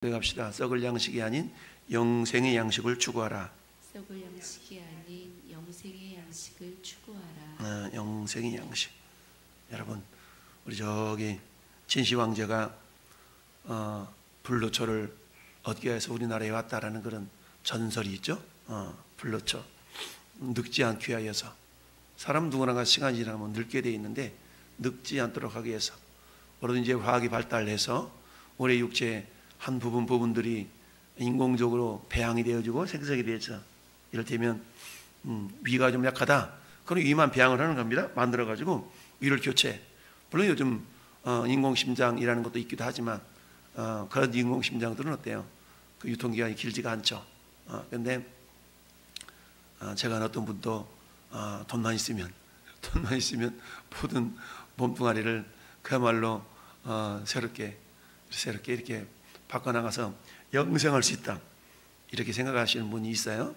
갑시다. 썩을 양식이 아닌 영생의 양식을 추구하라. 썩을 양식이 아닌 영생의 양식을 추구하라. 영생의 양식. 여러분, 우리 저기 진시 황제가 불로초를 얻기 위해서 우리나라에 왔다라는 그런 전설이 있죠. 불로초 늙지 않기 위해서. 사람 누구나가 시간이 지나면 늙게 돼 있는데 늙지 않도록 하기 위해서 모든 이제 화학이 발달해서 우리 육체의 한 부분들이 인공적으로 배양이 되어지고 생성이 되어져. 이를테면 위가 좀 약하다. 그럼 위만 배양을 하는 겁니다. 만들어가지고 위를 교체. 물론 요즘 인공심장이라는 것도 있기도 하지만 그런 인공심장들은 어때요? 그 유통기한이 길지가 않죠. 그런데 제가 아는 어떤 분도 돈만 있으면 모든 몸뚱아리를 그야말로 새롭게 이렇게 바꿔나가서 영생할 수 있다, 이렇게 생각하시는 분이 있어요.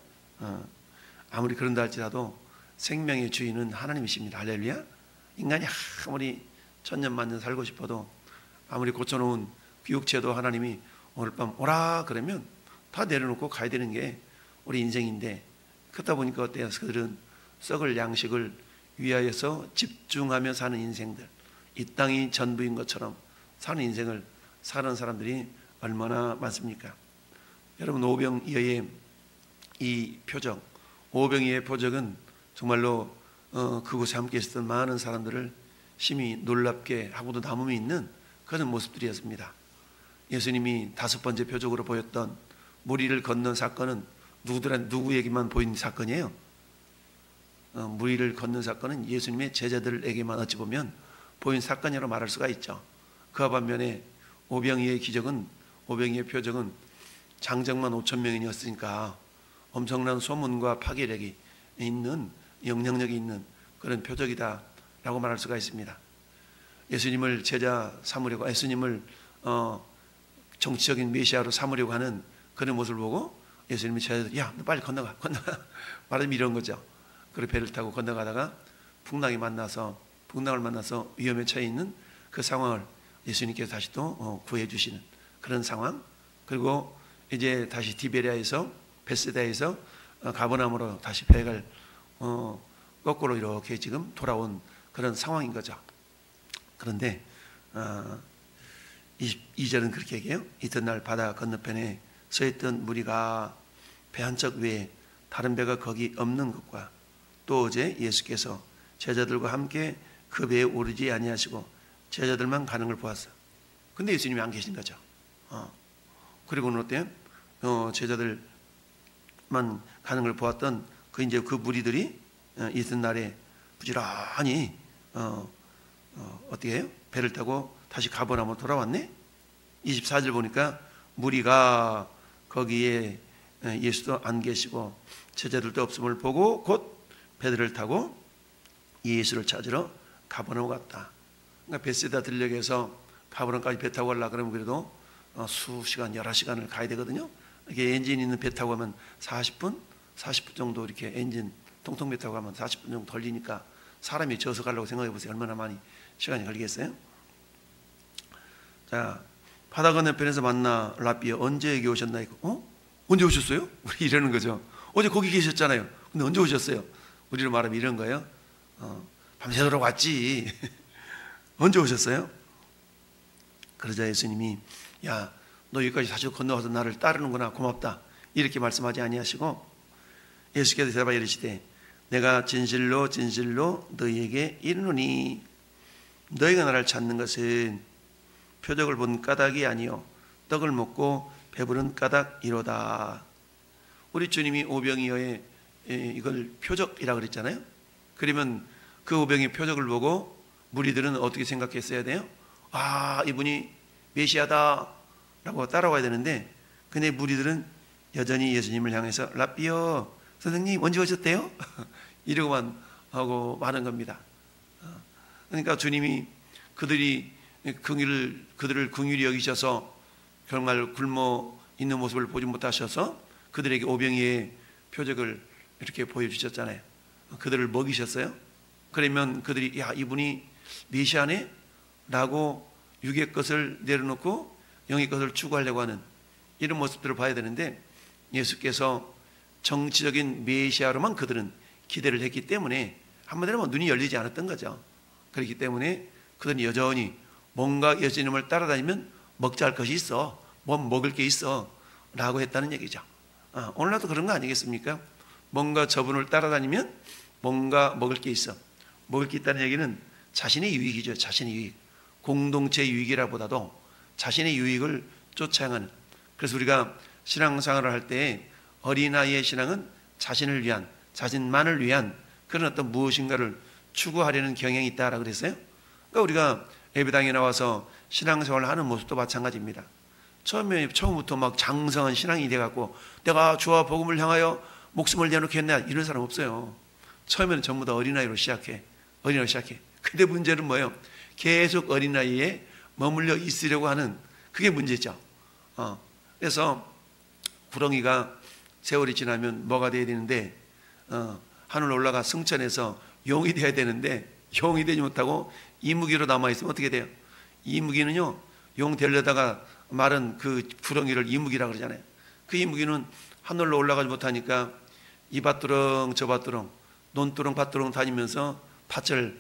아무리 그런다 할지라도 생명의 주인은 하나님이십니다. 할렐루야. 인간이 아무리 천년 만년 살고 싶어도 아무리 고쳐놓은 육체도 하나님이 오늘 밤 오라 그러면 다 내려놓고 가야 되는 게 우리 인생인데, 그러다 보니까 어때요? 그들은 썩을 양식을 위하여서 집중하며 사는 인생들, 이 땅이 전부인 것처럼 사는 인생을 사는 사람들이 얼마나 많습니까? 여러분, 오병이어의 이 표적, 오병이어의 표적은 정말로 그곳에 함께 있었던 많은 사람들을 심히 놀랍게 하고도 남음이 있는 그런 모습들이었습니다. 예수님이 5번째 표적으로 보였던 무리를 건넌 사건은 누구에게만 보인 사건이에요? 무리를 건넌 사건은 예수님의 제자들에게만 어찌 보면 보인 사건이라고 말할 수가 있죠. 그와 반면에 오병이어의 기적은, 오병이어의 표적은 장정만 5,000명이었으니까 엄청난 소문과 파괴력이 있는, 영향력이 있는 그런 표적이다라고 말할 수가 있습니다. 예수님을 제자 삼으려고, 예수님을 정치적인 메시아로 삼으려고 하는 그런 모습을 보고 예수님이 제자들, 야, 너 빨리 건너가 말하면 이런 거죠. 그리고 배를 타고 건너가다가 풍랑을 만나서 위험에 처해 있는 그 상황을 예수님께서 다시 또 구해 주시는 그런 상황. 그리고 이제 다시 디베리아에서, 베세다에서 가버나움으로 다시 배를 거꾸로 이렇게 지금 돌아온 그런 상황인 거죠. 그런데 22절은 그렇게 얘기해요. 이튿날 바다 건너편에 서 있던 무리가 배 한 척 외에 다른 배가 거기 없는 것과 또 어제 예수께서 제자들과 함께 그 배에 오르지 아니하시고 제자들만 가는 걸 보았어. 근데 예수님이 안 계신 거죠. 그리고는 어때요? 제자들만 가는 걸 보았던 이제 그 무리들이 이튿날에 부지런히 어떻게 해요? 배를 타고 다시 가버나움으로 돌아왔네. 24절 보니까 무리가 거기에 예수도 안 계시고 제자들도 없음을 보고 곧 배들을 타고 예수를 찾으러 가버나움 갔다. 그러니까 베세다 들녘에서 가버나움까지 배 타고 가려고 그러면 그래도 수시간, 여러 시간을 가야 되거든요. 이렇게 엔진 있는 배 타고 가면 40분 정도, 이렇게 엔진 통통 배 타고 가면 40분 정도 걸리니까 사람이 져서 가려고 생각해 보세요. 얼마나 많이 시간이 걸리겠어요? 자, 바다 건너편에서 만나 랍비여, 언제 여기 오셨나이까? 언제 오셨어요? 우리 이러는 거죠. 어제 거기 계셨잖아요. 근데 언제 오셨어요? 우리로 말하면 이런 거예요. 밤새도록 왔지. 언제 오셨어요? 그러자 예수님이, 야, 너 여기까지 사실 건너와서 나를 따르는구나, 고맙다, 이렇게 말씀하지 아니하시고 예수께서 대답하여 이르시되, 내가 진실로 진실로 너희에게 이르노니 너희가 나를 찾는 것은 표적을 본 까닭이 아니요 떡을 먹고 배부른 까닭이로다. 우리 주님이 오병이어의 이걸 표적이라고 그랬잖아요. 그러면 그 오병이어 표적을 보고 무리들은 어떻게 생각했어야 돼요? 아, 이분이 메시아다 라고 따라와야 되는데, 근데 무리들은 여전히 예수님을 향해서 랍비여, 선생님 언제 오셨대요? 이러고만 하고 마는 겁니다. 그러니까 주님이 그들을 긍휼히 여기셔서 정말 굶어 있는 모습을 보지 못하셔서 그들에게 오병이어의 표적을 이렇게 보여주셨잖아요. 그들을 먹이셨어요. 그러면 그들이, 야, 이분이 메시아네? 라고 육의 것을 내려놓고 영의 것을 추구하려고 하는 이런 모습들을 봐야 되는데 예수께서 정치적인 메시아로만 그들은 기대를 했기 때문에 한마디로 하면 눈이 열리지 않았던 거죠. 그렇기 때문에 그들은 여전히 뭔가 예수님을 따라다니면 먹자 할 것이 있어, 뭐 먹을 게 있어 라고 했다는 얘기죠. 오늘날도 그런 거 아니겠습니까? 뭔가 저분을 따라다니면 뭔가 먹을 게 있어. 먹을 게 있다는 얘기는 자신의 유익이죠. 자신의 유익. 공동체의 유익이라보다도 자신의 유익을 쫓아가는. 그래서 우리가 신앙생활을 할 때 어린아이의 신앙은 자신을 위한, 자신만을 위한 그런 어떤 무엇인가를 추구하려는 경향이 있다라고 그랬어요. 그러니까 우리가 예배당에 나와서 신앙생활을 하는 모습도 마찬가지입니다. 처음부터 막 장성한 신앙이 돼갖고 내가 주와 복음을 향하여 목숨을 내놓겠네 이런 사람 없어요. 처음에는 전부 다 어린아이로 시작해. 어린아이로 시작해. 근데 문제는 뭐예요? 계속 어린아이에 머물러 있으려고 하는 그게 문제죠. 그래서 구렁이가 세월이 지나면 뭐가 돼야 되는데 하늘 올라가 승천해서 용이 돼야 되는데 용이 되지 못하고 이무기로 남아있으면 어떻게 돼요? 이무기는요, 용 되려다가 마른 그 구렁이를 이무기라고 그러잖아요. 그 이무기는 하늘로 올라가지 못하니까 이 밭두렁 저 밭두렁 논두렁 밭두렁 다니면서 밭을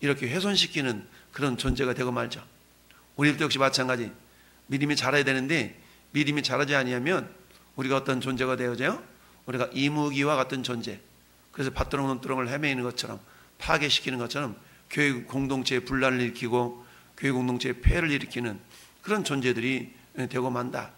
이렇게 훼손시키는 그런 존재가 되고 말죠. 우리들도 역시 마찬가지. 믿음이 자라야 되는데 믿음이 자라지 아니하면 우리가 어떤 존재가 되어져요? 우리가 이무기와 같은 존재. 그래서 밭두렁 논두렁을 헤매이는 것처럼 파괴시키는 것처럼 교회 공동체의 분란을 일으키고 교회 공동체의 폐해를 일으키는 그런 존재들이 되고 만다.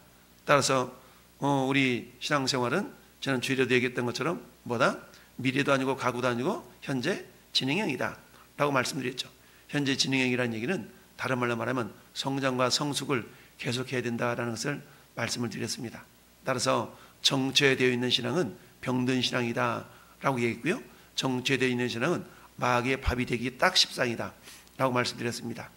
따라서 우리 신앙생활은 저는 주일에도 얘기했던 것처럼 뭐다? 미래도 아니고 가구도 아니고 현재 진행형이다 라고 말씀드렸죠. 현재 진행형이라는 얘기는 다른 말로 말하면 성장과 성숙을 계속해야 된다라는 것을 말씀을 드렸습니다. 따라서 정체되어 있는 신앙은 병든 신앙이다 라고 얘기했고요. 정체되어 있는 신앙은 마귀의 밥이 되기 딱 십상이다 라고 말씀드렸습니다.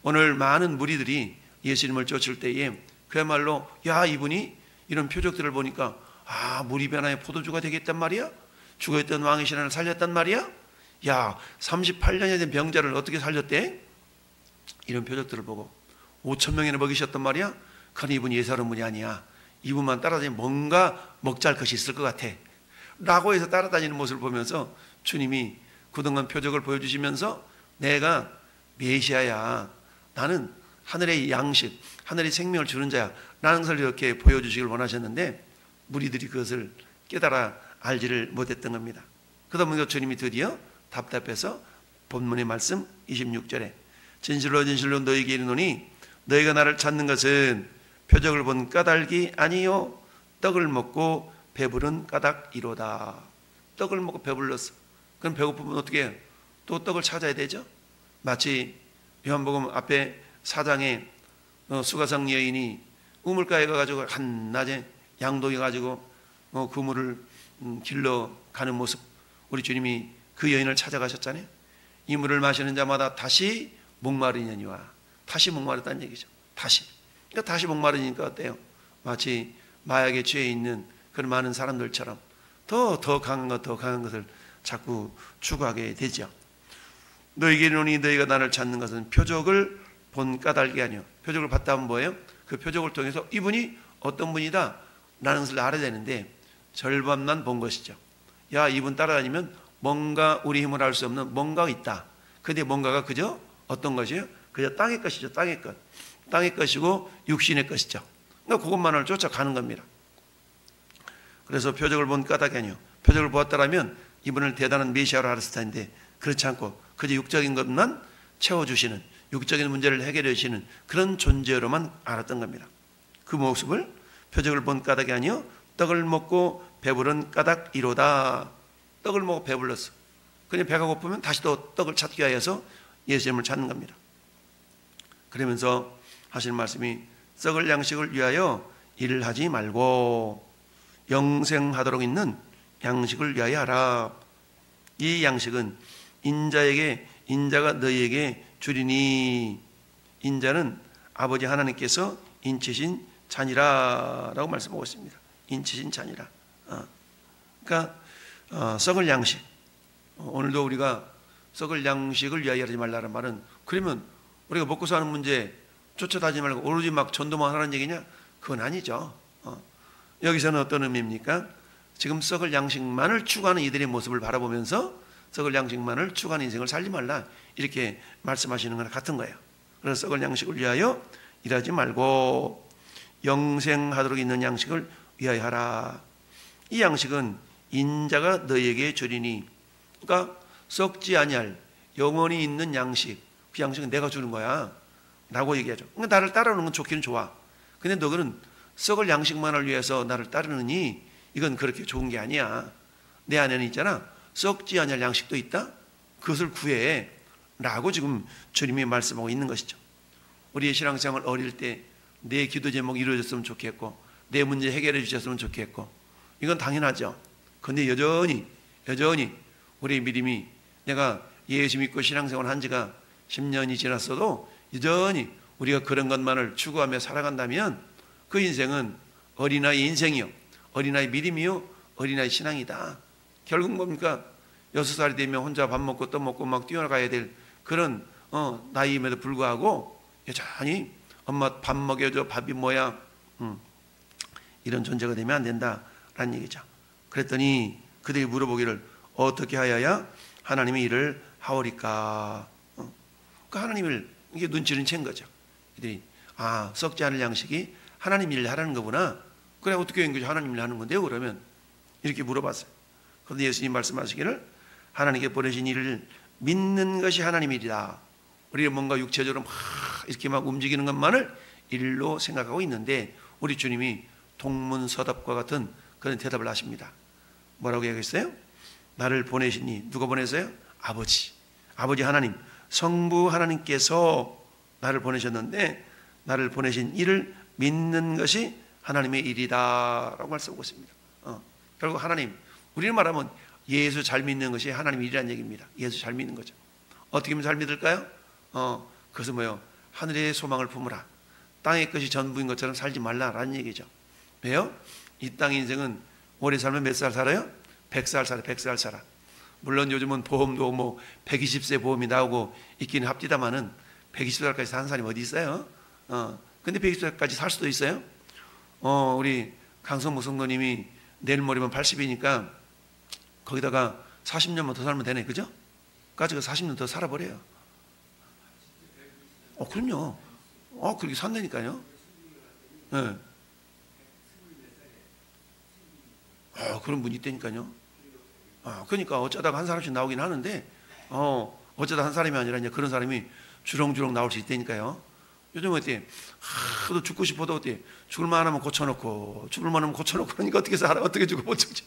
오늘 많은 무리들이 예수님을 쫓을 때에 그야말로 야 이분이 이런 표적들을 보니까 무리 변화의 포도주가 되겠단 말이야? 죽어있던 왕의 신앙을 살렸단 말이야? 야 38년이 된 병자를 어떻게 살렸대? 이런 표적들을 보고 5,000명이나 먹이셨단 말이야? 그러니 이분이 예사로운 분이 아니야. 이분만 따라다니면 뭔가 먹잘 것이 있을 것 같아 라고 해서 따라다니는 모습을 보면서 주님이 그동안 표적을 보여주시면서 내가 메시아야, 나는 하늘의 양식, 하늘의 생명을 주는 자야 라는 것을 이렇게 보여주시길 원하셨는데 무리들이 그것을 깨달아 알지를 못했던 겁니다. 그러다 보니까 주님이 드디어 답답해서 본문의 말씀 26절에 진실로 진실로 너희에게 이르노니 너희가 나를 찾는 것은 표적을 본 까닭이 아니요 떡을 먹고 배부른 까닭이로다. 떡을 먹고 배불렀어. 그럼 배고프면 어떻게 해요? 또 떡을 찾아야 되죠. 마치 요한복음 앞에 4장에 수가성 여인이 우물가에 가가지고 한낮에 양동이 가지고 그물을 길러 가는 모습, 우리 주님이 그 여인을 찾아가셨잖아요. 이 물을 마시는 자마다 다시 목마르냐니와 다시 목마르다는 얘기죠. 다시. 그러니까 다시 목마르니까 어때요? 마치 마약에 취해 있는 그런 많은 사람들처럼 더 강한 것을 자꾸 추구하게 되죠. 너희에게 이르노니 너희가 나를 찾는 것은 표적을 본 까닭이 아니요. 표적을 봤다 하면 뭐예요? 그 표적을 통해서 이분이 어떤 분이다 라는 것을 알아야 되는데 절반만 본 것이죠. 야 이분 따라다니면 뭔가 우리 힘으로 할 수 없는 뭔가가 있다. 근데 뭔가가 그저 어떤 것이에요? 그저 땅의 것이죠. 땅의 것. 땅의 것이고 육신의 것이죠. 그러니까 그것만을 쫓아가는 겁니다. 그래서 표적을 본 까닭이 아니요. 표적을 보았다라면 이분을 대단한 메시아로 알았을 텐데 그렇지 않고 그저 육적인 것만 채워주시는, 육적인 문제를 해결해 주시는 그런 존재로만 알았던 겁니다. 그 모습을 표적을 본 까닭이 아니요 떡을 먹고 배부른 까닭이로다. 떡을 먹고 배불렀어. 그냥 배가 고프면 다시 또 떡을 찾기 위해서 예수님을 찾는 겁니다. 그러면서 하시는 말씀이 썩을 양식을 위하여 일을 하지 말고 영생하도록 있는 양식을 위하여 하라. 이 양식은 인자가 너희에게 주리니 인자는 아버지 하나님께서 인치신 잔이라 라고 말씀하고 있습니다. 인치신 잔이라. 그러니까 썩을 양식. 오늘도 우리가 썩을 양식을 위하여 하지 말라는 말은 그러면 우리가 먹고 사는 문제 쫓아다니지 말고 오로지 막 전도만 하라는 얘기냐? 그건 아니죠. 여기서는 어떤 의미입니까? 지금 썩을 양식만을 추구하는 이들의 모습을 바라보면서 썩을 양식만을 추구하는 인생을 살지 말라, 이렇게 말씀하시는 거랑 같은 거예요. 그래서 썩을 양식을 위하여 일하지 말고 영생하도록 있는 양식을 위하여 하라. 이 양식은 인자가 너에게 주리니, 그러니까 썩지 아니할 영원히 있는 양식, 그 양식은 내가 주는 거야 라고 얘기하죠. 그러니까 나를 따르는 건 좋기는 좋아. 근데 너는 썩을 양식만을 위해서 나를 따르느니 이건 그렇게 좋은 게 아니야. 내 안에는 있잖아, 썩지 아니할 양식도 있다. 그것을 구해 라고 지금 주님이 말씀하고 있는 것이죠. 우리의 신앙생활 어릴 때 내 기도 제목 이루어졌으면 좋겠고, 내 문제 해결해 주셨으면 좋겠고, 이건 당연하죠. 그런데 여전히 우리의 믿음이, 내가 예수 믿고 신앙생활 한 지가 10년이 지났어도 여전히 우리가 그런 것만을 추구하며 살아간다면 그 인생은 어린아이 인생이요, 어린아이 믿음이요, 어린아이 신앙이다. 결국 뭡니까? 6살이 되면 혼자 밥 먹고 떠먹고 막 뛰어나가야 될 그런 나이임에도 불구하고 여전히 엄마 밥 먹여줘, 밥이 뭐야, 이런 존재가 되면 안 된다라는 얘기죠. 그랬더니 그들이 물어보기를 어떻게 하여야 하나님의 일을 하오리까. 그 하나님을 이게 눈치를 챈 거죠. 이들이 썩지 않을 양식이 하나님 일을 하라는 거구나. 그래 어떻게 된 거죠? 하나님 일 하는 건데요. 그러면 이렇게 물어봤어요. 그런데 예수님 말씀하시기를 하나님께 보내신 일을 믿는 것이 하나님 일이다. 우리가 뭔가 육체적으로 막 이렇게 막 움직이는 것만을 일로 생각하고 있는데 우리 주님이 동문서답과 같은 그런 대답을 하십니다. 뭐라고 얘기했어요? 나를 보내시니, 누가 보내세요? 아버지 하나님, 성부 하나님께서 나를 보내셨는데 나를 보내신 일을 믿는 것이 하나님의 일이다 라고 말씀하고 있습니다. 결국 하나님, 우리는 말하면 예수 잘 믿는 것이 하나님의 일이라는 얘기입니다. 예수 잘 믿는 거죠. 어떻게 하면 잘 믿을까요? 그것은 뭐예요? 하늘의 소망을 품으라. 땅의 것이 전부인 것처럼 살지 말라라는 얘기죠. 왜요? 이 땅의 인생은 오래 살면 몇 살 살아요? 100살 살아, 100살 살아. 물론 요즘은 보험도 뭐 120세 보험이 나오고 있기는 합디다마는 120살까지 사는 사람이 어디 있어요? 근데 120살까지 살 수도 있어요. 우리 강성모 성도님이 내일 모레면 80이니까 거기다가 40년만 더 살면 되네, 그죠? 가지고 40년 더 살아버려요. 그럼요. 그렇게 산다니까요. 네. 그런 분이 있다니까요. 그러니까 어쩌다가 한 사람씩 나오긴 하는데, 어쩌다 한 사람이 아니라 이제 그런 사람이 주렁주렁 나올 수 있다니까요. 요즘 어때? 하도 죽고 싶어도 어때? 죽을만 하면 고쳐놓고, 죽을만 하면 고쳐놓고, 그러니까 어떻게 살아? 어떻게 죽어? 못 죽지.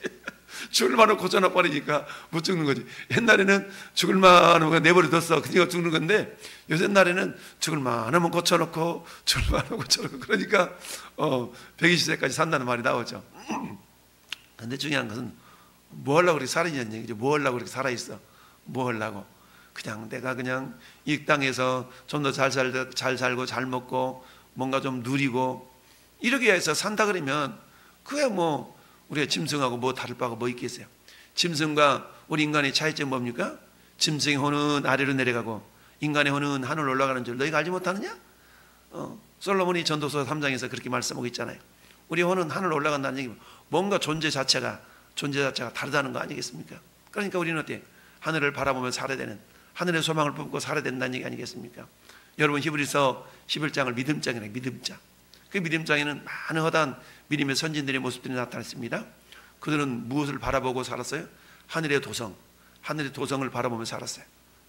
죽을만 하면 고쳐놓고 버리니까 못 죽는 거지. 옛날에는 죽을만 하면 내버려뒀어. 그러니까 죽는 건데, 요새날에는 죽을만 하면 고쳐놓고, 죽을만 하면 고쳐놓고, 그러니까 120세까지 산다는 말이 나오죠. 근데 중요한 것은 뭐 하려고 그렇게 살아있냐는 얘기죠. 뭐 하려고 그렇게 살아있어? 뭐 하려고? 그냥 내가 그냥 이 땅에서 좀 더 잘 살고 잘 먹고 뭔가 좀 누리고 이렇게 해서 산다 그러면 그게 뭐 우리가 짐승하고 뭐 다를 바가 뭐 있겠어요? 짐승과 우리 인간의 차이점이 뭡니까? 짐승의 혼은 아래로 내려가고 인간의 혼은 하늘로 올라가는 줄 너희가 알지 못하느냐? 솔로몬이 전도서 3장에서 그렇게 말씀하고 있잖아요. 우리 혼은 하늘로 올라간다는 얘기는 뭔가 존재 자체가 다르다는 거 아니겠습니까? 그러니까 우리는 어때? 하늘을 바라보며 살아야 되는, 하늘의 소망을 품고 살아야 된다는 얘기 아니겠습니까? 여러분 히브리서 11장을 믿음장이라고, 믿음장. 그 믿음장에는 많은 허다한 믿음의 선진들의 모습들이 나타났습니다. 그들은 무엇을 바라보고 살았어요? 하늘의 도성을 바라보며 살았어요.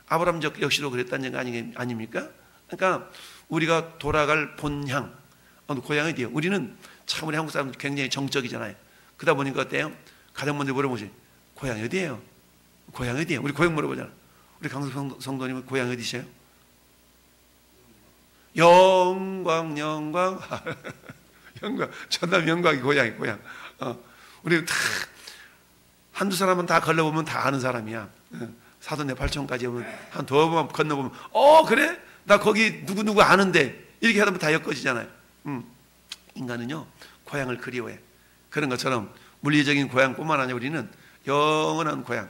아브라함 역시도 그랬다는 얘기 아닙니까? 그러니까 우리가 돌아갈 본향, 고향이 어디예요? 우리는 참 우리 한국 사람들 굉장히 정적이잖아요. 그러다 보니까 어때요? 가장 먼저 물어보지, 고향이 어디예요? 고향이 어디예요? 우리 고향 물어보잖아. 우리 강성 성도님은 고향이 어디세요? 영광 전남 영광이 고향이 고향. 우리 다 한두 사람은 다 걸러보면 다 아는 사람이야. 사돈네 팔촌까지 오면 한 두어 번 건너보면 그래? 나 거기 누구 아는데 이렇게 하다 보면 다 엮어지잖아요. 인간은요 고향을 그리워해. 그런 것처럼 물리적인 고향뿐만 아니라 우리는 영원한 고향,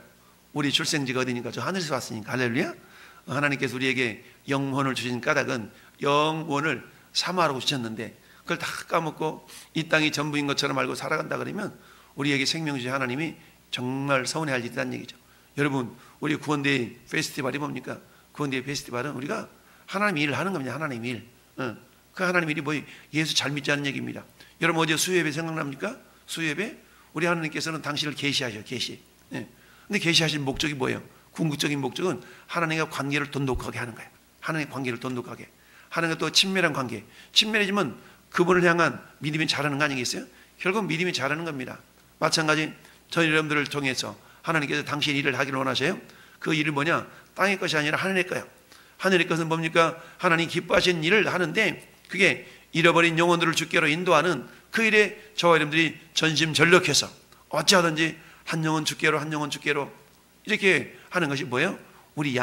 우리 출생지가 어디니까 저 하늘에서 왔으니까 할렐루야. 하나님께서 우리에게 영혼을 주신 까닭은 영혼을 사모하라고 주셨는데 그걸 다 까먹고 이 땅이 전부인 것처럼 알고 살아간다 그러면 우리에게 생명 주신 하나님이 정말 서운해할 일이라는 얘기죠. 여러분, 우리 구원대회 페스티벌이 뭡니까? 구원대회 페스티벌은 우리가 하나님 일을 하는 겁니다. 하나님 일. 그 하나님 일이 뭐예요? 예수 잘 믿자는 얘기입니다. 여러분 어제 수요예배 생각납니까? 수요예배? 우리 하나님께서는 당신을 계시하셔. 계시. 근데 계시하신 목적이 뭐예요? 궁극적인 목적은 하나님과 관계를 돈독하게 하는 거예요. 하나님의 관계를 돈독하게. 하나님과 또 친밀한 관계. 친밀해지면 그분을 향한 믿음이 자라는 거 아니겠어요? 결국 믿음이 자라는 겁니다. 마찬가지 저희 여러분들을 통해서 하나님께서 당신 일을 하기를 원하셔요. 그 일은 뭐냐? 땅의 것이 아니라 하늘의 거예요. 하늘의 것은 뭡니까? 하나님 기뻐하시는 일을 하는데 그게 잃어버린 영혼들을 주께로 인도하는 그 일에 저와 여러분들이 전심전력해서 어찌하든지 한 영혼 주께로 한 영혼 주께로 이렇게 하는 것이 뭐예요? 우리의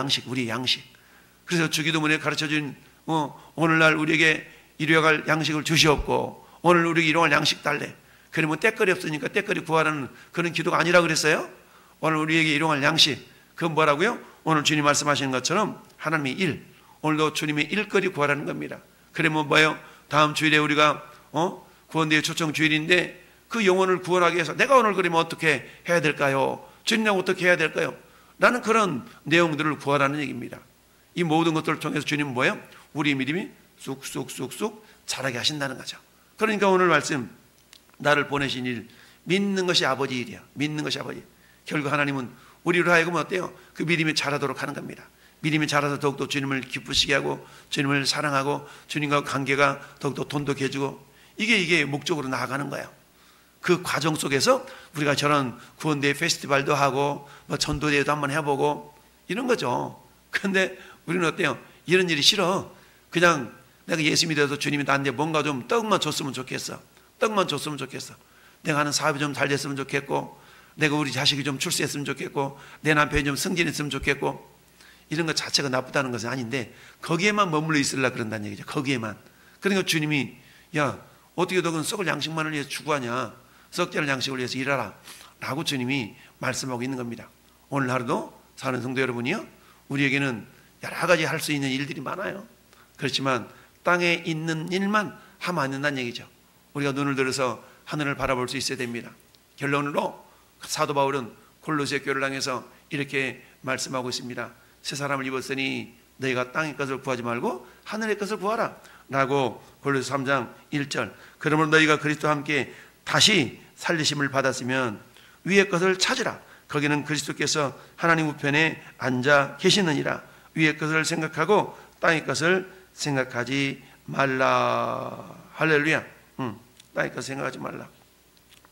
양식. 그래서 주기도문에 가르쳐준 오늘날 우리에게 일용할 양식을 주시옵고 오늘 우리에게 일용할 양식 달래. 그러면 때거리 없으니까 때거리 구하라는 그런 기도가 아니라 그랬어요. 오늘 우리에게 일용할 양식. 그건 뭐라고요? 오늘 주님 말씀하시는 것처럼 하나님의 일. 오늘도 주님의 일거리 구하라는 겁니다. 그러면 뭐예요? 다음 주일에 우리가 구원대회 초청 주일인데 그 영혼을 구원하기 위해서 내가 오늘 그러면 어떻게 해야 될까요? 주님하고 어떻게 해야 될까요? 라는 그런 내용들을 구하라는 얘기입니다. 이 모든 것들을 통해서 주님은 뭐예요? 우리 믿음이 쑥쑥쑥쑥 자라게 하신다는 거죠. 그러니까 오늘 말씀 나를 보내신 일 믿는 것이 아버지 일이야. 믿는 것이 아버지. 결국 하나님은 우리로 하여금 어때요? 그 믿음이 자라도록 하는 겁니다. 믿음이 자라서 더욱더 주님을 기쁘시게 하고 주님을 사랑하고 주님과 관계가 더욱더 돈독해지고 이게 목적으로 나아가는 거예요. 그 과정 속에서 우리가 저런 구원대회 페스티벌도 하고 전도대회도 한번 해보고 이런 거죠. 그런데 우리는 어때요? 이런 일이 싫어. 그냥 내가 예수 믿어서 주님이 나한테 뭔가 좀 떡만 줬으면 좋겠어. 떡만 줬으면 좋겠어. 내가 하는 사업이 좀 잘 됐으면 좋겠고 내가 우리 자식이 좀 출세했으면 좋겠고 내 남편이 좀 승진했으면 좋겠고 이런 것 자체가 나쁘다는 것은 아닌데 거기에만 머물러 있으려고 그런다는 얘기죠. 거기에만. 그러니까 주님이 야 어떻게 너는 썩을 양식만을 위해서 추구하냐. 썩지 않을 양식을 위해서 일하라 라고 주님이 말씀하고 있는 겁니다. 오늘 하루도 사는 성도 여러분이요 우리에게는 여러 가지 할 수 있는 일들이 많아요. 그렇지만 땅에 있는 일만 하면 안 된다는 얘기죠. 우리가 눈을 들어서 하늘을 바라볼 수 있어야 됩니다. 결론으로 사도 바울은 골로새 교회를 향해서 이렇게 말씀하고 있습니다. 새 사람을 입었으니 너희가 땅의 것을 구하지 말고 하늘의 것을 구하라 라고 골로새 3장 1절 그러므로 너희가 그리스도와 함께 다시 살리심을 받았으면 위의 것을 찾으라. 거기는 그리스도께서 하나님 우편에 앉아 계시느니라. 위의 것을 생각하고 땅의 것을 생각하지 말라. 할렐루야. 땅의 것을 생각하지 말라.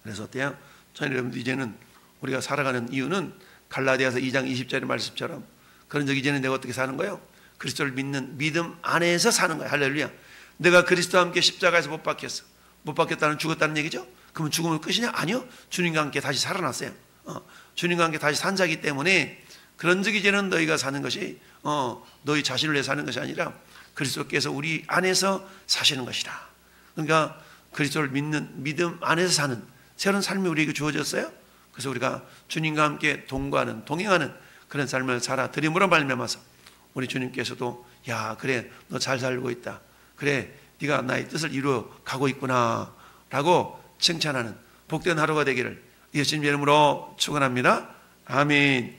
그래서 어때요? 저희 여러분들 이제는 우리가 살아가는 이유는 갈라디아서 2장 20절의 말씀처럼 그런 적 이제는 내가 어떻게 사는 거예요? 그리스도를 믿는 믿음 안에서 사는 거예요. 할렐루야. 내가 그리스도와 함께 십자가에서 못 박혔어. 못 박혔다는 죽었다는 얘기죠? 그러면 죽으면 끝이냐? 아니요. 주님과 함께 다시 살아났어요. 주님과 함께 다시 산 자기 때문에 그런 적 이제는 너희가 사는 것이 너희 자신을 위해 사는 것이 아니라 그리스도께서 우리 안에서 사시는 것이다. 그러니까 그리스도를 믿는 믿음 안에서 사는 새로운 삶이 우리에게 주어졌어요. 그래서 우리가 주님과 함께 동거하는 동행하는 그런 삶을 살아드림으로 말미암아서 우리 주님께서도 야 그래 너 잘 살고 있다. 그래 네가 나의 뜻을 이루어 가고 있구나 라고 칭찬하는 복된 하루가 되기를 예수님 이름으로 축원합니다. 아멘.